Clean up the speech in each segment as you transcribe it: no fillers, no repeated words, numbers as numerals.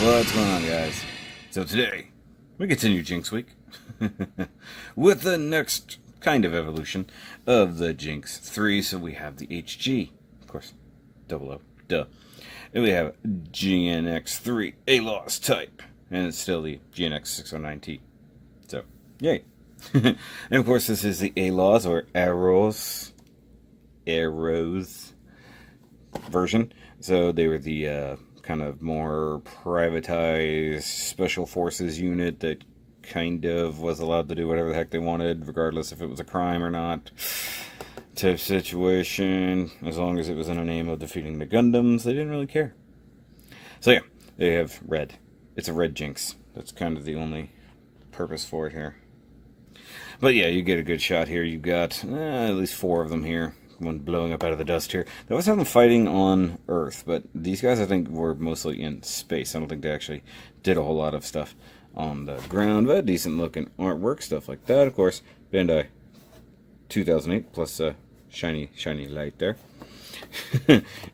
What's going on, guys? So today, we continue Jinx Week with the next kind of evolution of the Jinx 3. So we have the HG, of course, 00, duh. And we have GNX3 Alaws type, and it's still the GNX 609T. So, yay. And of course, this is the Alaws, or Arrows version. So they were the kind of more privatized special forces unit that kind of was allowed to do whatever the heck they wanted, regardless if it was a crime or not type situation. As long as it was in the name of defeating the Gundams, they didn't really care. So yeah, they have red. It's a red Jinx. That's kind of the only purpose for it here. But yeah, you get a good shot here. You've got at least 4 of them here. One blowing up out of the dust here. They always have them fighting on Earth, but these guys I think were mostly in space. I don't think they actually did a whole lot of stuff on the ground, but decent looking artwork, stuff like that. Of course, Bandai 2008 plus shiny light there.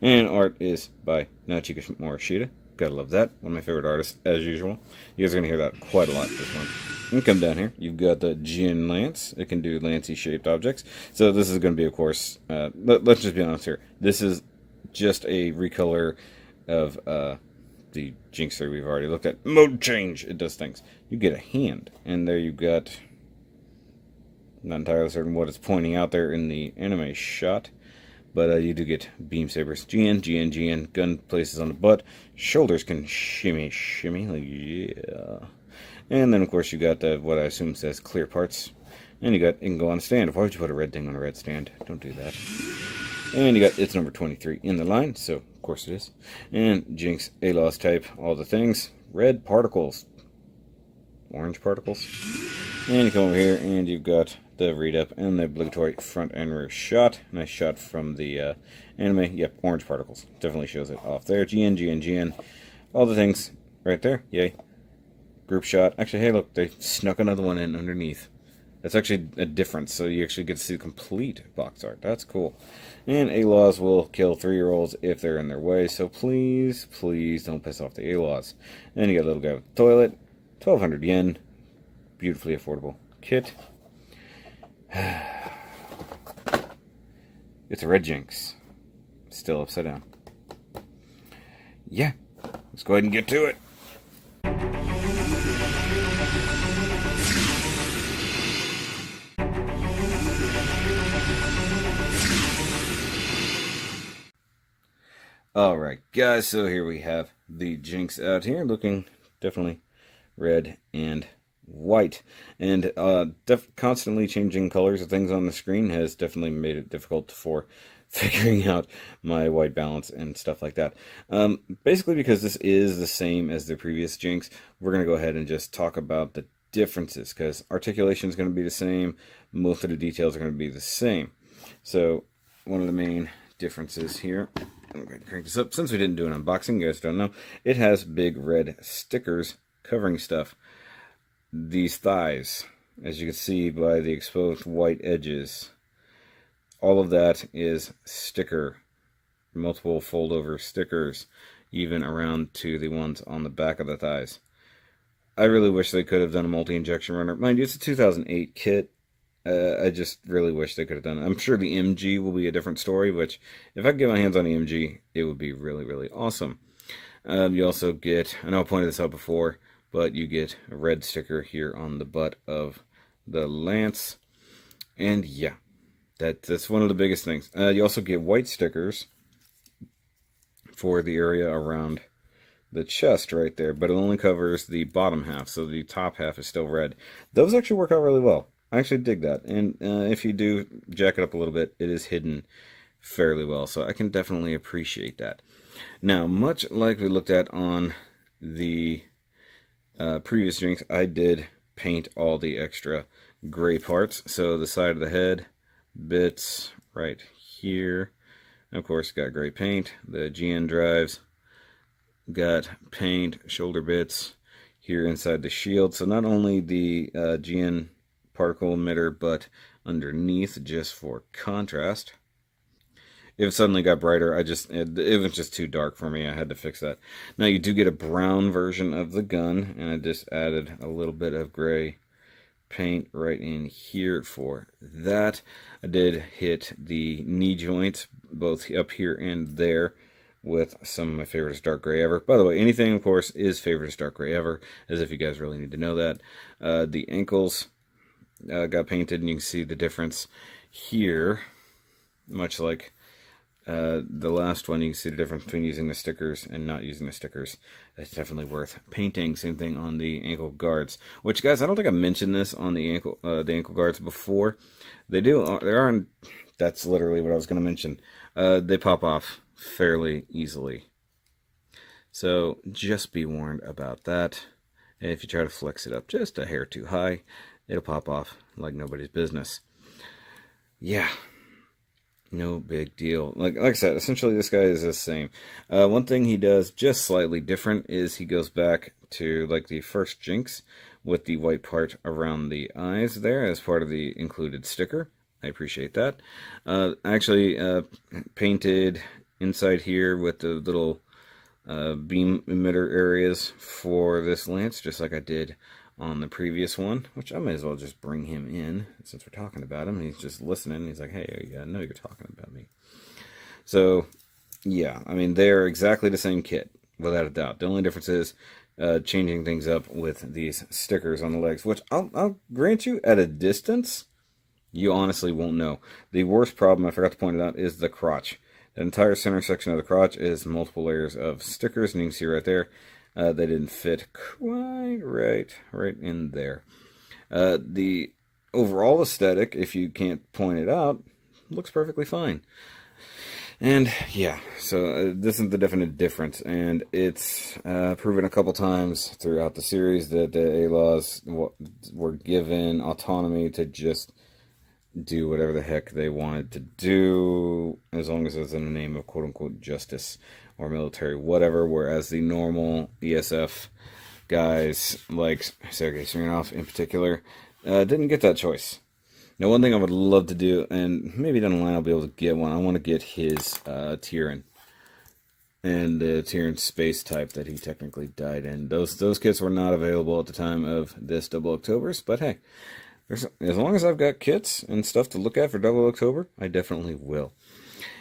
And art is by Naochika Morishita. Gotta love that. One of my favorite artists, as usual. You guys are gonna hear that quite a lot this month. And come down here, you've got the Jin Lance. It can do Lancey shaped objects. So this is going to be, of course, let's just be honest here. This is just a recolor of the Jinx 3 we've already looked at. Mode change, it does things. You get a hand, and there you've got, not entirely certain what it's pointing out there in the anime shot, but you do get beam sabers. GN, gun places on the butt. Shoulders can shimmy, like yeah. And then, of course, you got what I assume says clear parts. And it can go on a stand. Why would you put a red thing on a red stand? Don't do that. And you got, it's number 23 in the line, so of course it is. And Jinx, Alaws type, all the things. Red particles. Orange particles. And you come over here, and you've got the read-up and the obligatory front and rear shot. Nice shot from the anime. Yep, orange particles. Definitely shows it off there. GN. All the things right there. Yay. Group shot. Actually, hey, look, they snuck another one in underneath. That's actually a difference, so you actually get to see the complete box art. That's cool. And Alaws will kill 3-year-olds if they're in their way, so please don't piss off the Alaws. And you got a little guy with a toilet. 1,200 yen. Beautifully affordable kit. It's a red Jinx. Still upside down. Yeah. Let's go ahead and get to it. Alright guys, so here we have the Jinx out here, looking definitely red and white. And constantly changing colors of things on the screen has definitely made it difficult for figuring out my white balance and stuff like that. Basically because this is the same as the previous Jinx, we're going to go ahead and just talk about the differences, because articulation is going to be the same, most of the details are going to be the same. So one of the main differences here, I'm going to crank this up. Since we didn't do an unboxing, you guys don't know, it has big red stickers covering stuff. These thighs, as you can see by the exposed white edges, all of that is sticker. Multiple fold-over stickers, even around to the ones on the back of the thighs. I really wish they could have done a multi-injection runner. Mind you, it's a 2008 kit. I just really wish they could have done it. I'm sure the MG will be a different story, which, if I could get my hands on the MG, it would be really awesome. You also get, I know I pointed this out before, but you get a red sticker here on the butt of the Lance. And yeah, that's one of the biggest things. You also get white stickers for the area around the chest right there, but it only covers the bottom half, so the top half is still red. Those actually work out really well. I actually dig that, and if you do jack it up a little bit, it is hidden fairly well, so I can definitely appreciate that. Now, much like we looked at on the previous Jinx, I did paint all the extra gray parts, so the side of the head, bits right here, and of course got gray paint, the GN drives, got paint, shoulder bits here inside the shield, so not only the GN particle emitter, but underneath, just for contrast, If it suddenly got brighter, it was just too dark for me. I had to fix that. Now you do get a brown version of the gun, and I just added a little bit of gray paint right in here for that. I did hit the knee joints, both up here and there, with some of my favorite dark gray ever. By the way, anything, of course, is favorite dark gray ever, as if you guys really need to know that. The ankles got painted, and you can see the difference here, much like the last one. You can see the difference between using the stickers and not using the stickers. That's definitely worth painting. Same thing on the ankle guards, which, guys, I don't think I mentioned this on the ankle guards before. They do. That's literally what I was going to mention. They pop off fairly easily, so just be warned about that. And if you try to flex it up just a hair too high, it'll pop off like nobody's business. Yeah, no big deal. Like I said, essentially this guy is the same. One thing he does just slightly different is he goes back to like the first Jinx with the white part around the eyes there as part of the included sticker. I appreciate that. Actually painted inside here with the little beam emitter areas for this lance, just like I did on the previous one, which I may as well just bring him in since we're talking about him. He's just listening. He's like, hey, I know you're talking about me. So, yeah, I mean, they're exactly the same kit, without a doubt. The only difference is changing things up with these stickers on the legs, which I'll grant you, at a distance, you honestly won't know. The worst problem, I forgot to point it out, is the crotch. The entire center section of the crotch is multiple layers of stickers, and you can see right there, they didn't fit quite right in there. The overall aesthetic, if you can't point it out, looks perfectly fine. And yeah, so this is the definite difference, and it's proven a couple times throughout the series that the Alaws were given autonomy to just do whatever the heck they wanted to do, as long as it was in the name of quote-unquote justice or military, whatever, whereas the normal ESF guys, like Sergei Smirnov in particular, didn't get that choice. Now, one thing I would love to do, and maybe down the line I'll be able to get one, I want to get his Tyrion, and the Tyrion space type that he technically died in. Those kits were not available at the time of this 00Octobers, but hey, as long as I've got kits and stuff to look at for 00October, I definitely will.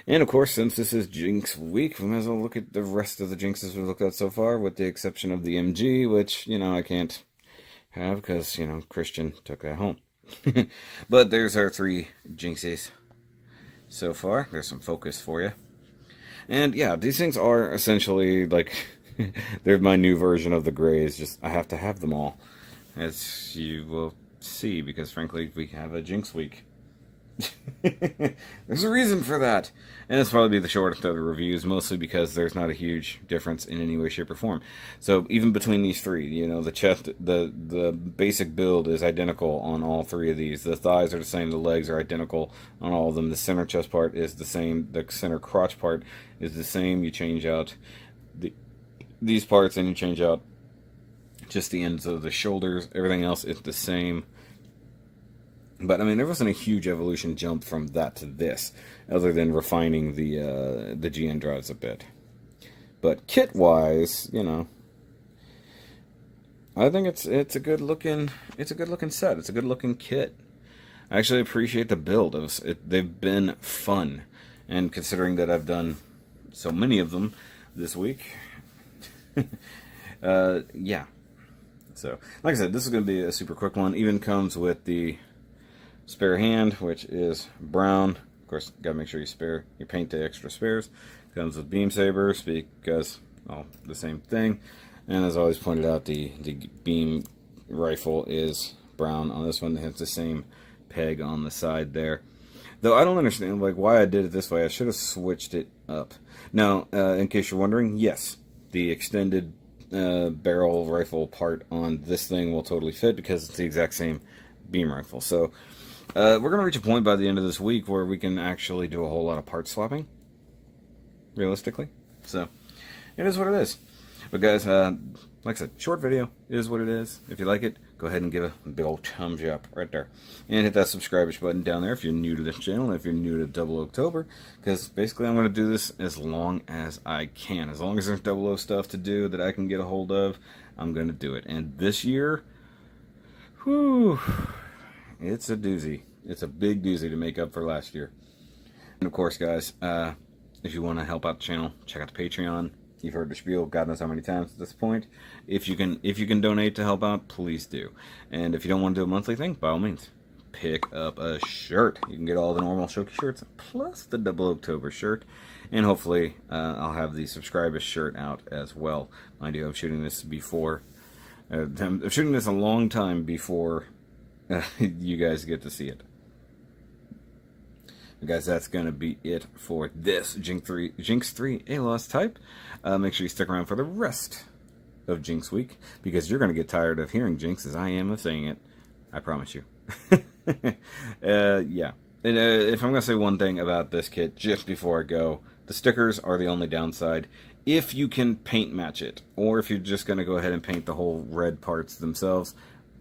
And of course, since this is Jinx week, we might as well look at the rest of the Jinxes we've looked at so far, with the exception of the MG, which, I can't have because, Christian took that home. But there's our 3 Jinxes so far. There's some focus for you. And yeah, these things are essentially like, they're my new version of the grays, just I have to have them all, as you will see, because frankly we have a Jinx week. There's a reason for that, and it's probably the shortest of the reviews, mostly because there's not a huge difference in any way, shape, or form. So even between these 3, the chest, the basic build is identical on all 3 of these. The thighs are the same, the legs are identical on all of them. The center chest part is the same, the center crotch part is the same. You change out these parts, and you change out just the ends of the shoulders. Everything else is the same. But I mean, there wasn't a huge evolution jump from that to this, other than refining the GN drives a bit. But kit-wise, I think it's a good looking set. It's a good looking kit. I actually appreciate the build. They've been fun, and considering that I've done so many of them this week, yeah. So, like I said, this is going to be a super quick one. Even comes with the spare hand, which is brown. Of course, gotta make sure you paint the extra spares. Comes with beam sabers because, the same thing. And as always pointed out, the beam rifle is brown on this one. It has the same peg on the side there. Though I don't understand why I did it this way. I should have switched it up. Now, in case you're wondering, yes, the extended barrel rifle part on this thing will totally fit because it's the exact same beam rifle. So we're going to reach a point by the end of this week where we can actually do a whole lot of part swapping, realistically. So it is what it is. But guys, like I said, short video is what it is. If you like it, go ahead and give a big old thumbs up right there. And hit that subscribe button down there if you're new to this channel, if you're new to 00October. Because basically I'm going to do this as long as I can. As long as there's 00 stuff to do that I can get a hold of, I'm going to do it. And this year, whew, it's a doozy. It's a big doozy to make up for last year. And of course, guys, if you want to help out the channel, check out the Patreon. You've heard the spiel God knows how many times at this point. If you can donate to help out, please do. And if you don't want to do a monthly thing, by all means, pick up a shirt. You can get all the normal Shoki shirts plus the 00October shirt. And hopefully I'll have the subscribers shirt out as well. Mind you, I'm shooting this before. I'm shooting this a long time before you guys get to see it. Guys, that's going to be it for this Jinx 3 Alaws type. Make sure you stick around for the rest of Jinx Week, because you're going to get tired of hearing Jinx as I am of saying it. I promise you. Yeah. And, if I'm going to say one thing about this kit just before I go, the stickers are the only downside. If you can paint match it, or if you're just going to go ahead and paint the whole red parts themselves,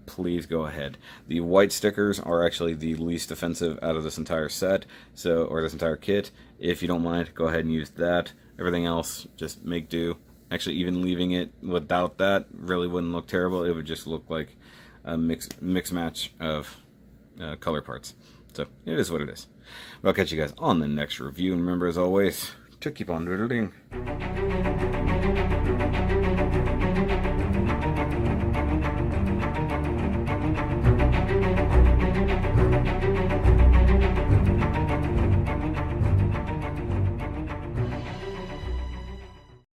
please go ahead. The white stickers are actually the least offensive out of this entire set, or this entire kit. If you don't mind, go ahead and use that. Everything else, just make do. Actually, even leaving it without that really wouldn't look terrible. It would just look like a mix match of color parts. So it is what it is. But I'll catch you guys on the next review, and remember, as always, to keep on doodling.